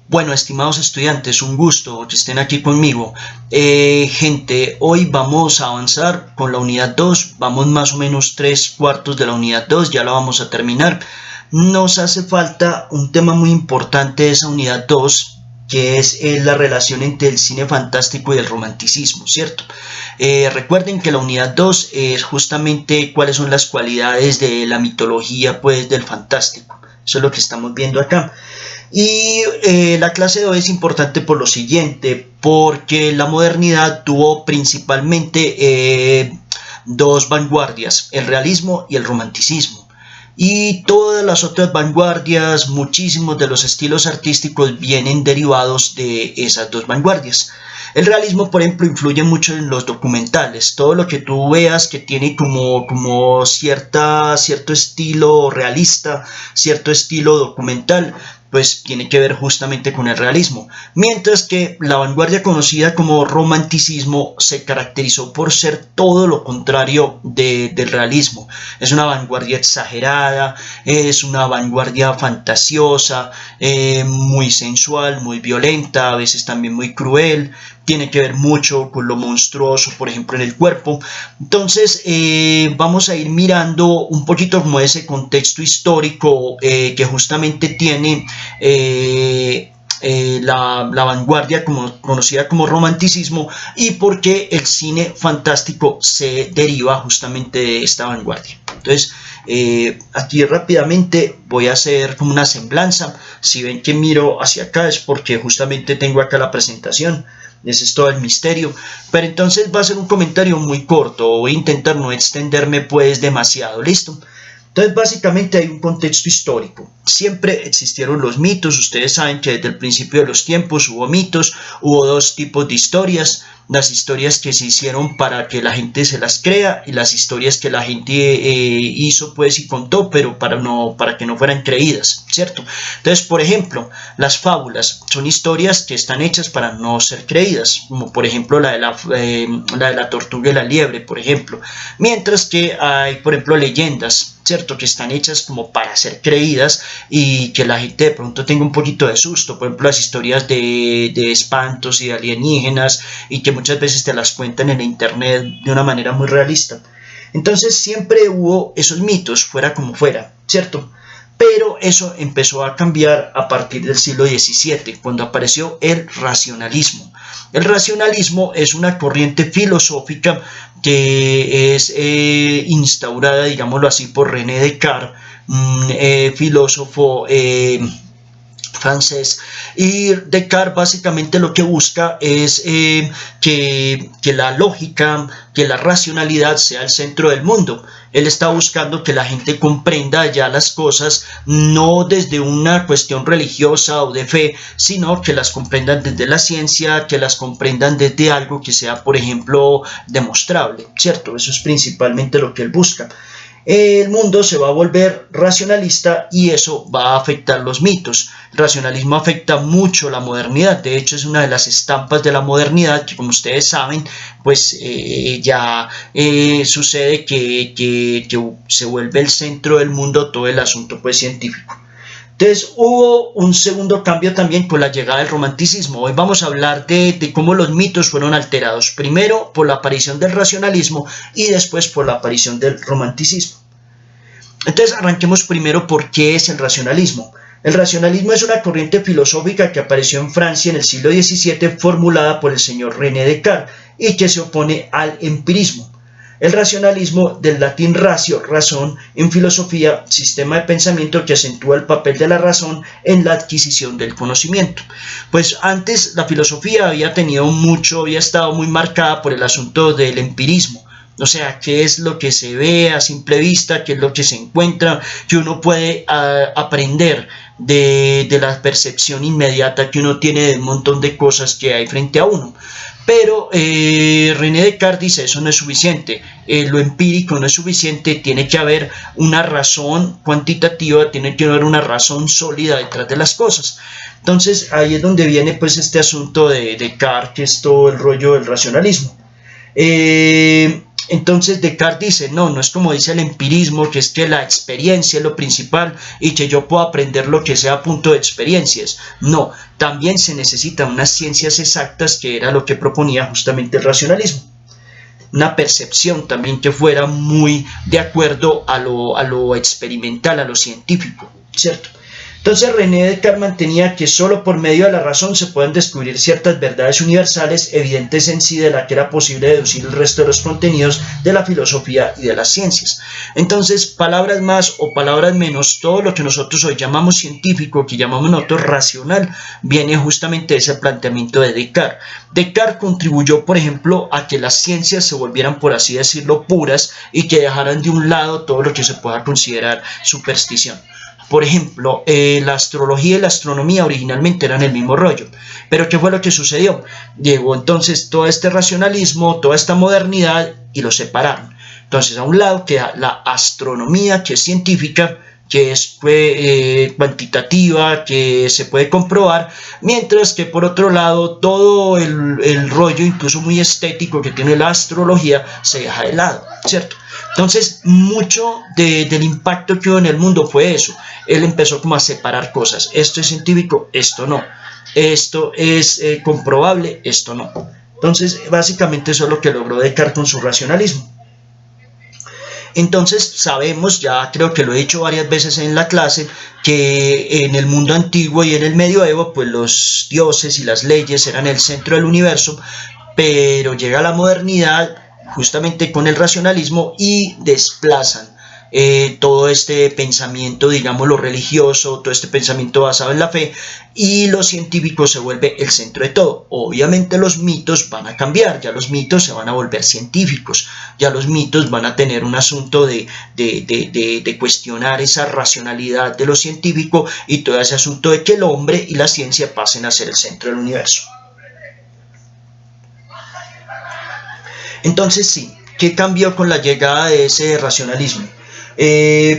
Bueno, estimados estudiantes, un gusto que estén aquí conmigo. Gente, hoy vamos a avanzar con la unidad 2. Vamos más o menos 3/4 de la unidad 2, ya la vamos a terminar. Nos hace falta un tema muy importante de esa unidad 2, que es la relación entre el cine fantástico y el romanticismo, ¿cierto? Recuerden que la unidad 2 es justamente cuáles son las cualidades de la mitología, pues, del fantástico. Eso es lo que estamos viendo acá. Y la clase de hoy es importante por lo siguiente, porque la modernidad tuvo principalmente dos vanguardias, el realismo y el romanticismo. Y todas las otras vanguardias, muchísimos de los estilos artísticos vienen derivados de esas dos vanguardias. El realismo, por ejemplo, influye mucho en los documentales. Todo lo que tú veas que tiene como cierto estilo realista, cierto estilo documental, pues tiene que ver justamente con el realismo. Mientras que la vanguardia conocida como romanticismo se caracterizó por ser todo lo contrario del realismo. Es una vanguardia exagerada, es una vanguardia fantasiosa, muy sensual, muy violenta, a veces también muy cruel. Tiene que ver mucho con lo monstruoso, por ejemplo, en el cuerpo. Entonces, vamos a ir mirando un poquito como ese contexto histórico que justamente tiene la vanguardia conocida como romanticismo y por qué el cine fantástico se deriva justamente de esta vanguardia. Entonces, aquí rápidamente voy a hacer como una semblanza. Si ven que miro hacia acá es porque justamente tengo acá la presentación. Ese es todo el misterio. Pero entonces va a ser un comentario muy corto. Voy a intentar no extenderme pues demasiado. ¿Listo? Entonces, básicamente hay un contexto histórico. Siempre existieron los mitos. Ustedes saben que desde el principio de los tiempos hubo mitos, hubo dos tipos de historias. Las historias que se hicieron para que la gente se las crea y las historias que la gente hizo pues y contó, pero para que no fueran creídas, ¿cierto? Entonces, por ejemplo, las fábulas son historias que están hechas para no ser creídas, como por ejemplo la de la tortuga y la liebre, por ejemplo. Mientras que hay, por ejemplo, leyendas, ¿cierto? Que están hechas como para ser creídas y que la gente de pronto tenga un poquito de susto. Por ejemplo, las historias de espantos y de alienígenas y que muchas veces te las cuentan en internet de una manera muy realista. Entonces siempre hubo esos mitos, fuera como fuera, ¿cierto? Pero eso empezó a cambiar a partir del siglo XVII, cuando apareció el racionalismo. El racionalismo es una corriente filosófica que es instaurada, digámoslo así, por René Descartes, filósofo francés, y Descartes básicamente lo que busca es que la lógica, que la racionalidad sea el centro del mundo. Él está buscando que la gente comprenda ya las cosas no desde una cuestión religiosa o de fe, sino que las comprendan desde la ciencia, que las comprendan desde algo que sea, por ejemplo, demostrable, ¿cierto? Eso es principalmente lo que él busca. El mundo se va a volver racionalista y eso va a afectar los mitos. El racionalismo afecta mucho la modernidad, de hecho es una de las estampas de la modernidad que, como ustedes saben, pues ya sucede que se vuelve el centro del mundo todo el asunto pues científico. Entonces hubo un segundo cambio también con la llegada del romanticismo. Hoy vamos a hablar de cómo los mitos fueron alterados, primero por la aparición del racionalismo y después por la aparición del romanticismo. Entonces arranquemos primero por qué es el racionalismo. El racionalismo es una corriente filosófica que apareció en Francia en el siglo XVII, formulada por el señor René Descartes y que se opone al empirismo. El racionalismo, del latín ratio, razón, en filosofía, sistema de pensamiento que acentúa el papel de la razón en la adquisición del conocimiento. Pues antes la filosofía había estado muy marcada por el asunto del empirismo. O sea, qué es lo que se ve a simple vista, qué es lo que se encuentra, que uno puede aprender de la percepción inmediata que uno tiene de un montón de cosas que hay frente a uno. Pero René Descartes dice eso no es suficiente, lo empírico no es suficiente, tiene que haber una razón cuantitativa, tiene que haber una razón sólida detrás de las cosas. Entonces ahí es donde viene pues este asunto de Descartes, que es todo el rollo del racionalismo. Entonces Descartes dice, no, no es como dice el empirismo, que es que la experiencia es lo principal y que yo puedo aprender lo que sea a punto de experiencias. No, también se necesitan unas ciencias exactas, que era lo que proponía justamente el racionalismo. Una percepción también que fuera muy de acuerdo a lo experimental, a lo científico, ¿cierto? Entonces René Descartes mantenía que solo por medio de la razón se pueden descubrir ciertas verdades universales evidentes en sí, de la que era posible deducir el resto de los contenidos de la filosofía y de las ciencias. Entonces, palabras más o palabras menos, todo lo que nosotros hoy llamamos científico, que llamamos nosotros racional, viene justamente de ese planteamiento de Descartes. Descartes contribuyó, por ejemplo, a que las ciencias se volvieran, por así decirlo, puras y que dejaran de un lado todo lo que se pueda considerar superstición. Por ejemplo, la astrología y la astronomía originalmente eran el mismo rollo. Pero ¿qué fue lo que sucedió? Llegó entonces todo este racionalismo, toda esta modernidad y lo separaron. Entonces, a un lado queda la astronomía, que es científica, que es cuantitativa, que se puede comprobar, mientras que por otro lado todo el rollo, incluso muy estético, que tiene la astrología, se deja de lado, ¿cierto? Entonces, mucho del impacto que hubo en el mundo fue eso. Él empezó como a separar cosas. Esto es científico, esto no. Esto es comprobable, esto no. Entonces, básicamente eso es lo que logró Descartes con su racionalismo. Entonces sabemos, ya creo que lo he dicho varias veces en la clase, que en el mundo antiguo y en el medioevo, pues los dioses y las leyes eran el centro del universo, pero llega la modernidad justamente con el racionalismo y desplazan todo este pensamiento, digamos, lo religioso, todo este pensamiento basado en la fe, y lo científico se vuelve el centro de todo. Obviamente los mitos van a cambiar, ya los mitos se van a volver científicos, ya los mitos van a tener un asunto de cuestionar esa racionalidad de lo científico y todo ese asunto de que el hombre y la ciencia pasen a ser el centro del universo. Entonces sí, ¿qué cambió con la llegada de ese racionalismo?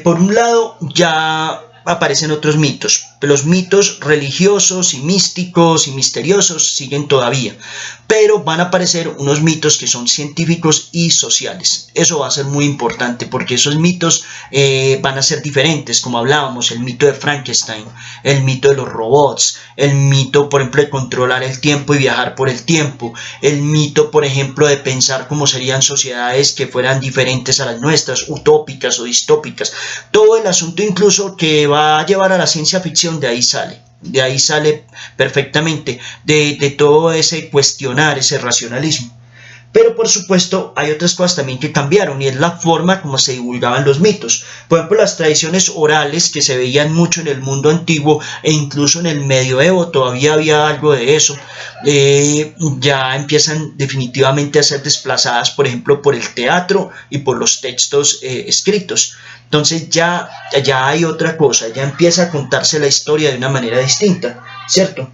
Por un lado, ya aparecen otros mitos. Los mitos religiosos y místicos y misteriosos siguen todavía, pero van a aparecer unos mitos que son científicos y sociales. Eso va a ser muy importante porque esos mitos van a ser diferentes, como hablábamos, el mito de Frankenstein, el mito de los robots, el mito, por ejemplo, de controlar el tiempo y viajar por el tiempo, el mito, por ejemplo, de pensar cómo serían sociedades que fueran diferentes a las nuestras, utópicas o distópicas. Todo el asunto incluso que va a llevar a la ciencia ficción, de ahí sale perfectamente, de todo ese cuestionar, ese racionalismo. Pero por supuesto hay otras cosas también que cambiaron, y es la forma como se divulgaban los mitos. Por ejemplo, las tradiciones orales, que se veían mucho en el mundo antiguo e incluso en el medioevo todavía había algo de eso, ya empiezan definitivamente a ser desplazadas, por ejemplo, por el teatro y por los textos escritos. Entonces ya hay otra cosa, ya empieza a contarse la historia de una manera distinta, ¿cierto?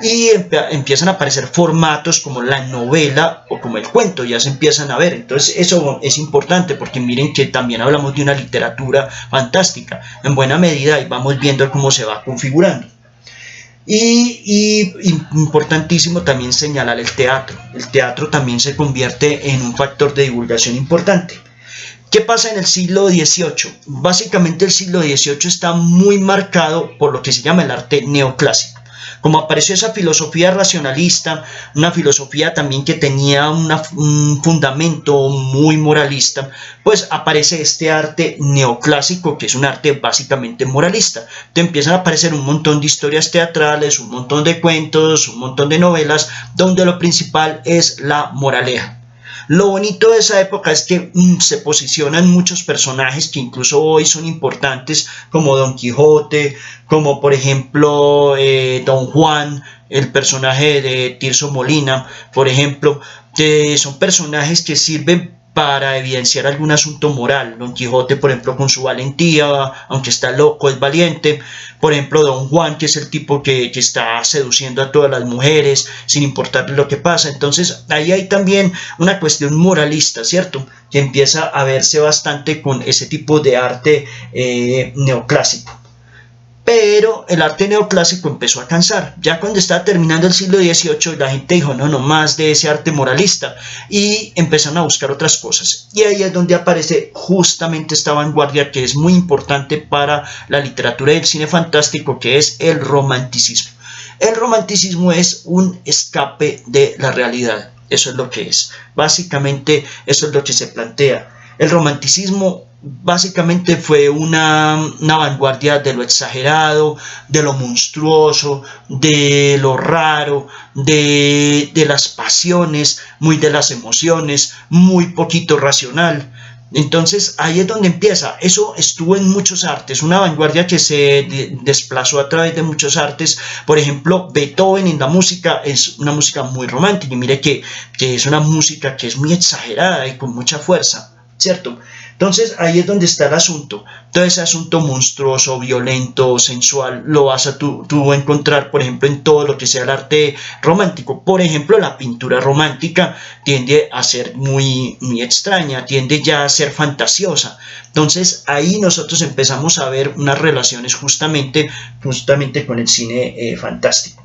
Y empiezan a aparecer formatos como la novela o como el cuento, ya se empiezan a ver. Entonces eso es importante porque miren que también hablamos de una literatura fantástica en buena medida, y vamos viendo cómo se va configurando. Y importantísimo también señalar el teatro. El teatro también se convierte en un factor de divulgación importante. ¿Qué pasa en el siglo XVIII? Básicamente el siglo XVIII está muy marcado por lo que se llama el arte neoclásico. Como apareció esa filosofía racionalista, una filosofía también que tenía un fundamento muy moralista, pues aparece este arte neoclásico, que es un arte básicamente moralista. Te empiezan a aparecer un montón de historias teatrales, un montón de cuentos, un montón de novelas, donde lo principal es la moraleja. Lo bonito de esa época es que se posicionan muchos personajes que incluso hoy son importantes, como Don Quijote, como por ejemplo Don Juan, el personaje de Tirso Molina, por ejemplo, que son personajes que sirven para evidenciar algún asunto moral. Don Quijote, por ejemplo, con su valentía, aunque está loco, es valiente. Por ejemplo, Don Juan, que es el tipo que está seduciendo a todas las mujeres sin importarle lo que pasa. Entonces ahí hay también una cuestión moralista, ¿cierto?, que empieza a verse bastante con ese tipo de arte neoclásico. Pero el arte neoclásico empezó a cansar. Ya cuando estaba terminando el siglo XVIII, la gente dijo, no, no más de ese arte moralista, y empezaron a buscar otras cosas. Y ahí es donde aparece justamente esta vanguardia que es muy importante para la literatura y el cine fantástico, que es el romanticismo. El romanticismo es un escape de la realidad. Eso es lo que es. Básicamente, eso es lo que se plantea. El romanticismo básicamente fue una vanguardia de lo exagerado, de lo monstruoso, de lo raro, de las pasiones, muy de las emociones, muy poquito racional. Entonces ahí es donde empieza. Eso estuvo en muchos artes, una vanguardia que se desplazó a través de muchos artes. Por ejemplo, Beethoven en la música es una música muy romántica, y mire que es una música que es muy exagerada y con mucha fuerza, ¿cierto? Entonces ahí es donde está el asunto. Todo ese asunto monstruoso, violento, sensual, lo vas a tú encontrar, por ejemplo, en todo lo que sea el arte romántico. Por ejemplo, la pintura romántica tiende a ser muy extraña, tiende ya a ser fantasiosa. Entonces ahí nosotros empezamos a ver unas relaciones justamente con el cine fantástico.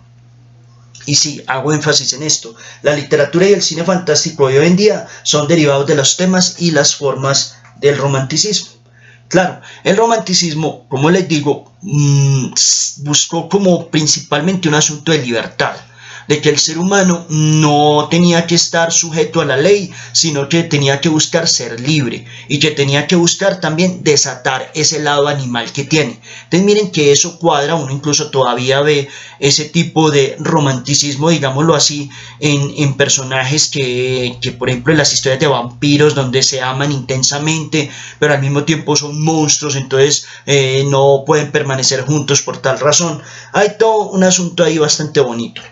Y sí, hago énfasis en esto. La literatura y el cine fantástico de hoy en día son derivados de los temas y las formas del romanticismo. Claro, el romanticismo, como les digo, buscó como principalmente un asunto de libertad, de que el ser humano no tenía que estar sujeto a la ley, sino que tenía que buscar ser libre y que tenía que buscar también desatar ese lado animal que tiene. Entonces miren que eso cuadra, uno incluso todavía ve ese tipo de romanticismo, digámoslo así, en personajes que por ejemplo en las historias de vampiros, donde se aman intensamente, pero al mismo tiempo son monstruos, entonces no pueden permanecer juntos por tal razón. Hay todo un asunto ahí bastante bonito.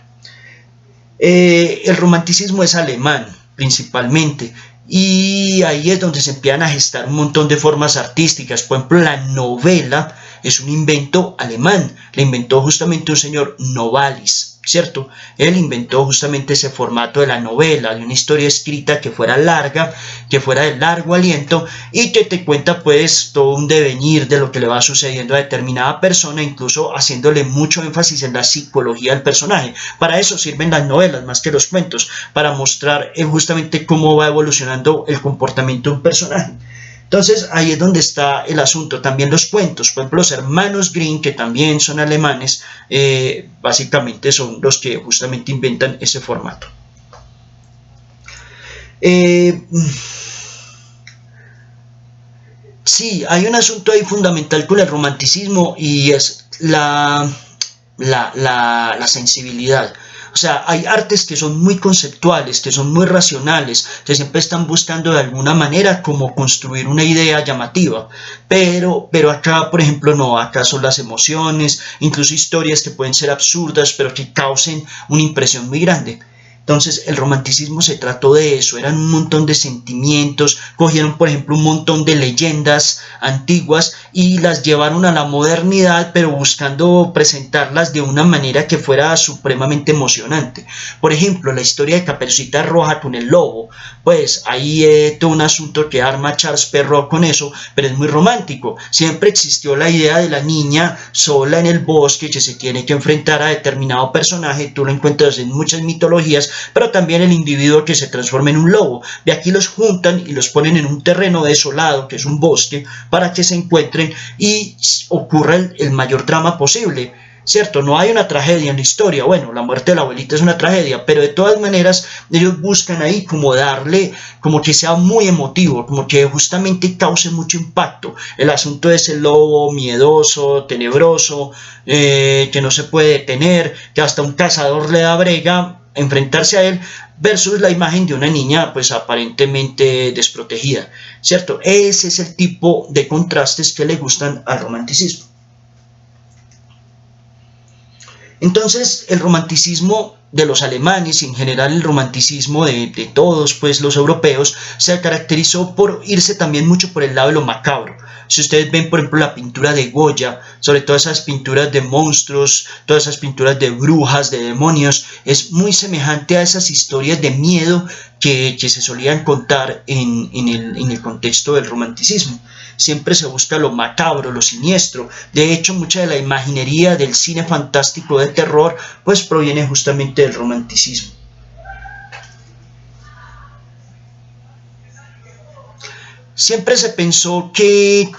El romanticismo es alemán principalmente, y ahí es donde se empiezan a gestar un montón de formas artísticas. Por ejemplo, la novela es un invento alemán, la inventó justamente un señor Novalis, ¿cierto? Él inventó justamente ese formato de la novela, de una historia escrita que fuera larga, que fuera de largo aliento y que te cuenta pues todo un devenir de lo que le va sucediendo a determinada persona, incluso haciéndole mucho énfasis en la psicología del personaje. Para eso sirven las novelas más que los cuentos, para mostrar justamente cómo va evolucionando el comportamiento de un personaje. Entonces ahí es donde está el asunto. También los cuentos, por ejemplo los hermanos Grimm, que también son alemanes, básicamente son los que justamente inventan ese formato. Sí, hay un asunto ahí fundamental con el romanticismo, y es la sensibilidad. O sea, hay artes que son muy conceptuales, que son muy racionales, que siempre están buscando de alguna manera como construir una idea llamativa, pero acá, por ejemplo, no, acá son las emociones, incluso historias que pueden ser absurdas, pero que causen una impresión muy grande. Entonces el romanticismo se trató de eso, eran un montón de sentimientos, cogieron por ejemplo un montón de leyendas antiguas y las llevaron a la modernidad, pero buscando presentarlas de una manera que fuera supremamente emocionante. Por ejemplo, la historia de Caperucita Roja con el lobo, pues ahí todo un asunto que arma Charles Perrault con eso, pero es muy romántico. Siempre existió la idea de la niña sola en el bosque que se tiene que enfrentar a determinado personaje, tú lo encuentras en muchas mitologías, pero también el individuo que se transforma en un lobo. De aquí los juntan y los ponen en un terreno desolado, que es un bosque, para que se encuentren y ocurra el mayor drama posible, ¿cierto? No hay una tragedia en la historia. Bueno, la muerte de la abuelita es una tragedia, pero de todas maneras ellos buscan ahí como darle, como que sea muy emotivo, como que justamente cause mucho impacto. El asunto de ese lobo miedoso, tenebroso, que no se puede detener, que hasta un cazador le da brega enfrentarse a él, versus la imagen de una niña pues aparentemente desprotegida, ¿cierto? Ese es el tipo de contrastes que le gustan al romanticismo. Entonces el romanticismo de los alemanes y en general el romanticismo de todos pues los europeos se caracterizó por irse también mucho por el lado de lo macabro. Si ustedes ven por ejemplo la pintura de Goya, sobre todo esas pinturas de monstruos, todas esas pinturas de brujas, de demonios, es muy semejante a esas historias de miedo que se solían contar en el contexto del romanticismo. siempre se busca lo macabro, lo siniestro. De hecho, mucha de la imaginería del cine fantástico de terror pues proviene justamente del romanticismo. Siempre se pensó que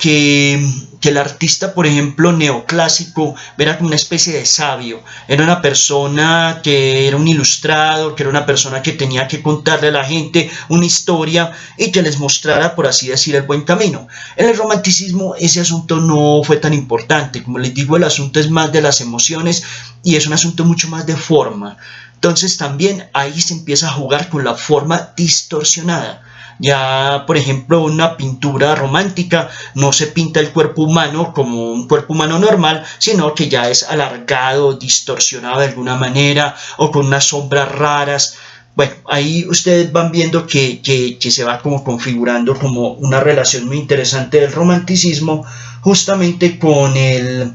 el artista, por ejemplo, neoclásico, era como una especie de sabio, era una persona que era un ilustrado, que era una persona que tenía que contarle a la gente una historia y que les mostrara, por así decir, el buen camino. En el romanticismo ese asunto no fue tan importante, como les digo, el asunto es más de las emociones y es un asunto mucho más de forma. Entonces también ahí se empieza a jugar con la forma distorsionada. Ya, por ejemplo, una pintura romántica no se pinta el cuerpo humano como un cuerpo humano normal, sino que ya es alargado, distorsionado de alguna manera o con unas sombras raras. Bueno, ahí ustedes van viendo que se va como configurando como una relación muy interesante del romanticismo justamente con el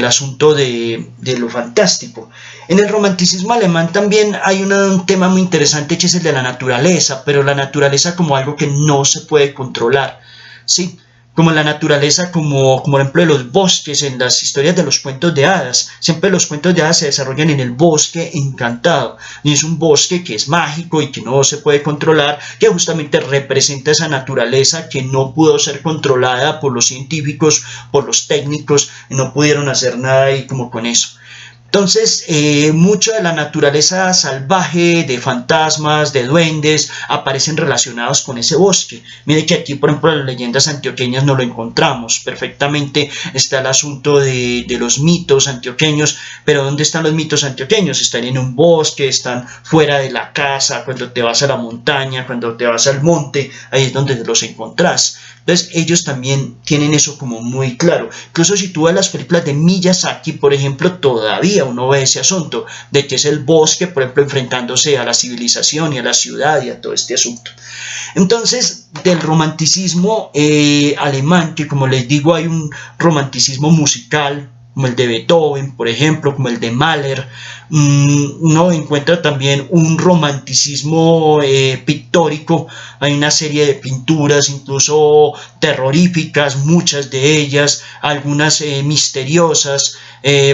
asunto de lo fantástico. En el romanticismo alemán también hay un tema muy interesante que es el de la naturaleza, pero la naturaleza como algo que no se puede controlar, ¿sí? Como la naturaleza, como por ejemplo de los bosques en las historias de los cuentos de hadas. Siempre los cuentos de hadas se desarrollan en el bosque encantado. Y es un bosque que es mágico y que no se puede controlar, que justamente representa esa naturaleza que no pudo ser controlada por los científicos, por los técnicos, y no pudieron hacer nada ahí como con eso. Entonces, mucho de la naturaleza salvaje, de fantasmas, de duendes, aparecen relacionados con ese bosque. Mire que aquí, por ejemplo, en las leyendas antioqueñas no lo encontramos. Perfectamente está el asunto de los mitos antioqueños, pero ¿dónde están los mitos antioqueños? Están en un bosque, están fuera de la casa, cuando te vas a la montaña, cuando te vas al monte, ahí es donde los encontrás. Entonces ellos también tienen eso como muy claro. Incluso si tú ves las películas de Miyazaki, por ejemplo, todavía uno ve ese asunto de que es el bosque, por ejemplo, enfrentándose a la civilización y a la ciudad y a todo este asunto. Entonces, del romanticismo alemán, que como les digo, hay un romanticismo musical, como el de Beethoven, por ejemplo, como el de Mahler. Uno encuentra también un romanticismo pictórico. Hay una serie de pinturas, incluso terroríficas, muchas de ellas, algunas misteriosas.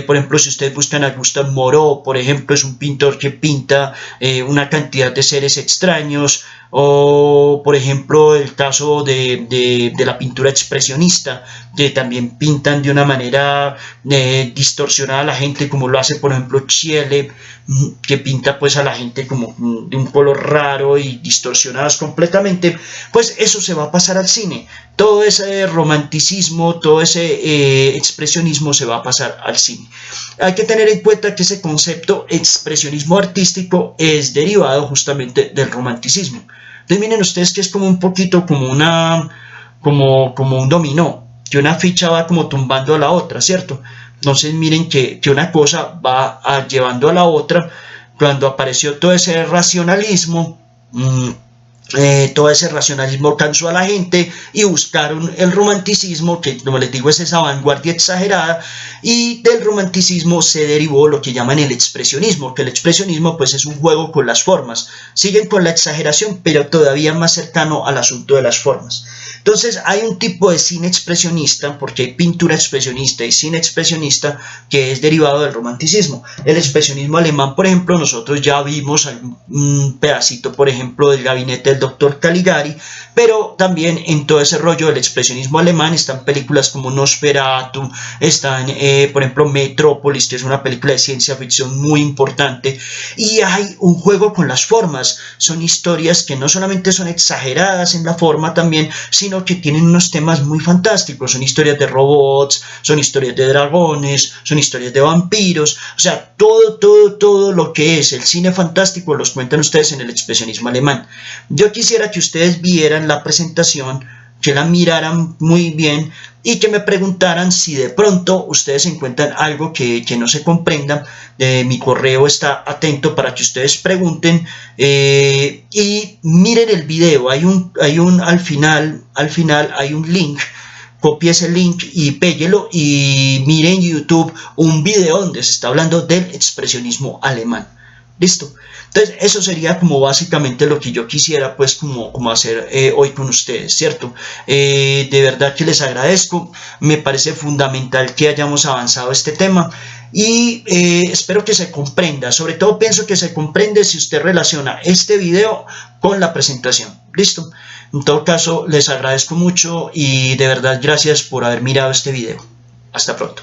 Por ejemplo, si ustedes buscan a Gustave Moreau, por ejemplo, es un pintor que pinta una cantidad de seres extraños. O, por ejemplo, el caso de la pintura expresionista, que también pintan de una manera distorsionada a la gente, como lo hace, por ejemplo, Chiele, que pinta pues a la gente como de un color raro y distorsionadas completamente. Pues eso se va a pasar al cine. Todo ese romanticismo, todo ese expresionismo se va a pasar al cine. Hay que tener en cuenta que ese concepto expresionismo artístico es derivado justamente del romanticismo. Entonces miren ustedes que es como un poquito como como un dominó, que una ficha va como tumbando a la otra, ¿cierto? Entonces miren que una cosa va llevando a la otra. Cuando apareció todo ese racionalismo, todo ese racionalismo cansó a la gente y buscaron el romanticismo, que como les digo es esa vanguardia exagerada, y del romanticismo se derivó lo que llaman el expresionismo, que el expresionismo pues es un juego con las formas. Siguen con la exageración, pero todavía más cercano al asunto de las formas. Entonces hay un tipo de cine expresionista, porque hay pintura expresionista y cine expresionista, que es derivado del romanticismo. El expresionismo alemán, por ejemplo, nosotros ya vimos un pedacito, por ejemplo, del Gabinete del Doctor Caligari, pero también en todo ese rollo del expresionismo alemán están películas como Nosferatu, están, por ejemplo, Metrópolis, que es una película de ciencia ficción muy importante, y hay un juego con las formas. Son historias que no solamente son exageradas en la forma también, sino que tienen unos temas muy fantásticos. Son historias de robots, son historias de dragones, son historias de vampiros. O sea, todo lo que es el cine fantástico los cuentan ustedes en el expresionismo alemán. Yo quisiera que ustedes vieran la presentación, que la miraran muy bien y que me preguntaran si de pronto ustedes encuentran algo que no se comprenda. Mi correo está atento para que ustedes pregunten y miren el video. Hay un al final hay un link. Copie ese link y péguelo y miren en YouTube un video donde se está hablando del expresionismo alemán. Listo. Entonces, eso sería como básicamente lo que yo quisiera pues como hacer hoy con ustedes, ¿cierto? De verdad que les agradezco, me parece fundamental que hayamos avanzado este tema y espero que se comprenda, sobre todo pienso que se comprende si usted relaciona este video con la presentación. Listo. En todo caso, les agradezco mucho y de verdad gracias por haber mirado este video. Hasta pronto.